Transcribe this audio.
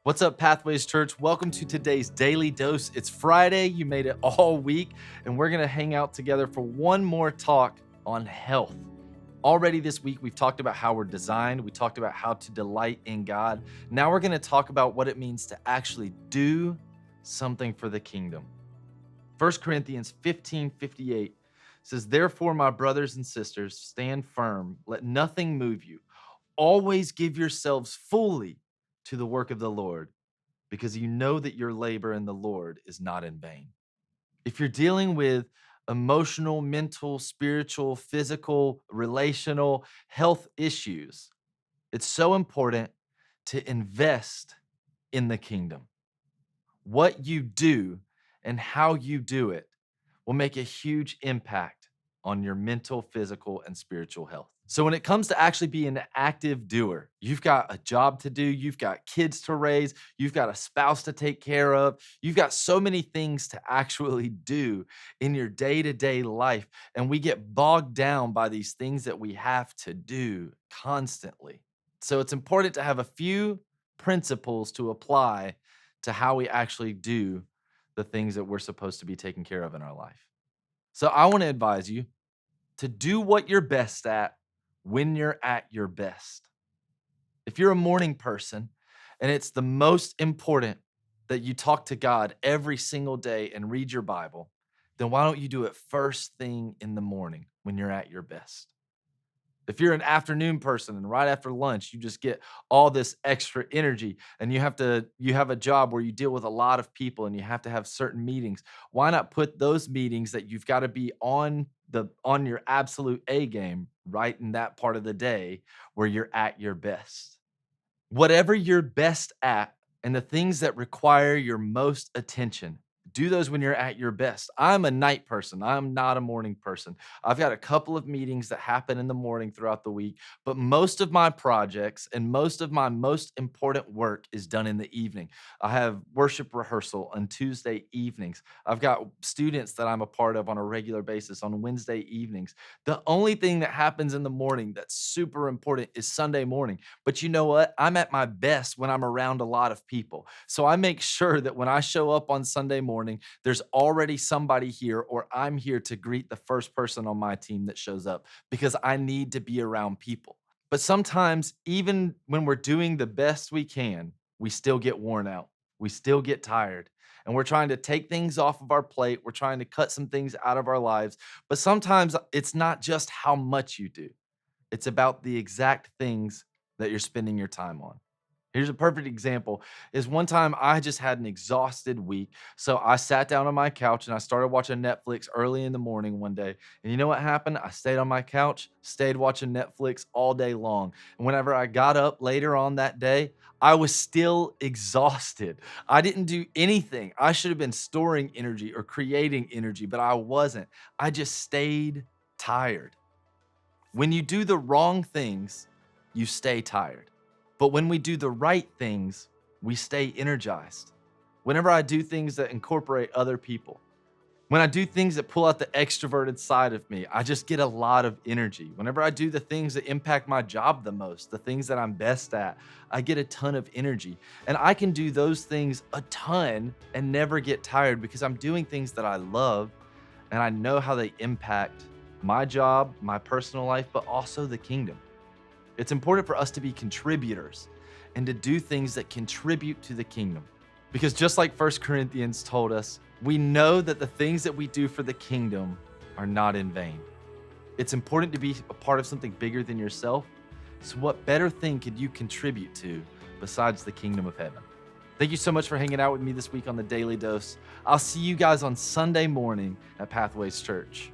What's up, Pathways Church? Welcome to today's Daily Dose. It's Friday. You made it all week, and we're going to hang out together for one more talk on health. Already this week, we've talked about how we're designed. We talked about how to delight in God. Now we're going to talk about what it means to actually do something for the kingdom. 1 Corinthians 15:58 says, "Therefore, my brothers and sisters, stand firm. Let nothing move you. Always give yourselves fully to the work of the Lord, because you know that your labor in the Lord is not in vain." If you're dealing with emotional, mental, spiritual, physical, relational health issues, it's so important to invest in the kingdom. What you do and how you do it will make a huge impact on your mental, physical, and spiritual health. So, when it comes to actually being an active doer, you've got a job to do, you've got kids to raise, you've got a spouse to take care of, you've got so many things to actually do in your day to day life. And we get bogged down by these things that we have to do constantly. So, it's important to have a few principles to apply to how we actually do the things that we're supposed to be taking care of in our life. So I want to advise you to do what you're best at when you're at your best. If you're a morning person and it's the most important that you talk to God every single day and read your Bible, then why don't you do it first thing in the morning when you're at your best? If you're an afternoon person and right after lunch, you just get all this extra energy and you have a job where you deal with a lot of people and you have to have certain meetings. Why not put those meetings that you've got to be on your absolute A game right in that part of the day where you're at your best? Whatever you're best at and the things that require your most attention, do those when you're at your best. I'm a night person. I'm not a morning person. I've got a couple of meetings that happen in the morning throughout the week, but most of my projects and most of my most important work is done in the evening. I have worship rehearsal on Tuesday evenings. I've got students that I'm a part of on a regular basis on Wednesday evenings. The only thing that happens in the morning that's super important is Sunday morning. But you know what? I'm at my best when I'm around a lot of people. So I make sure that when I show up on Sunday morning, there's already somebody here, or I'm here to greet the first person on my team that shows up because I need to be around people. But sometimes, even when we're doing the best we can, we still get worn out. We still get tired. And we're trying to take things off of our plate. We're trying to cut some things out of our lives. But sometimes it's not just how much you do, it's about the exact things that you're spending your time on. Here's a perfect example is one time I just had an exhausted week. So I sat down on my couch and I started watching Netflix early in the morning one day. And you know what happened? I stayed on my couch, stayed watching Netflix all day long. And whenever I got up later on that day, I was still exhausted. I didn't do anything. I should have been storing energy or creating energy, but I wasn't. I just stayed tired. When you do the wrong things, you stay tired. But when we do the right things, we stay energized. Whenever I do things that incorporate other people, when I do things that pull out the extroverted side of me, I just get a lot of energy. Whenever I do the things that impact my job the most, the things that I'm best at, I get a ton of energy. And I can do those things a ton and never get tired because I'm doing things that I love and I know how they impact my job, my personal life, but also the kingdom. It's important for us to be contributors and to do things that contribute to the kingdom. Because just like First Corinthians told us, we know that the things that we do for the kingdom are not in vain. It's important to be a part of something bigger than yourself. So, what better thing could you contribute to besides the kingdom of heaven? Thank you so much for hanging out with me this week on the Daily Dose. I'll see you guys on Sunday morning at Pathways Church.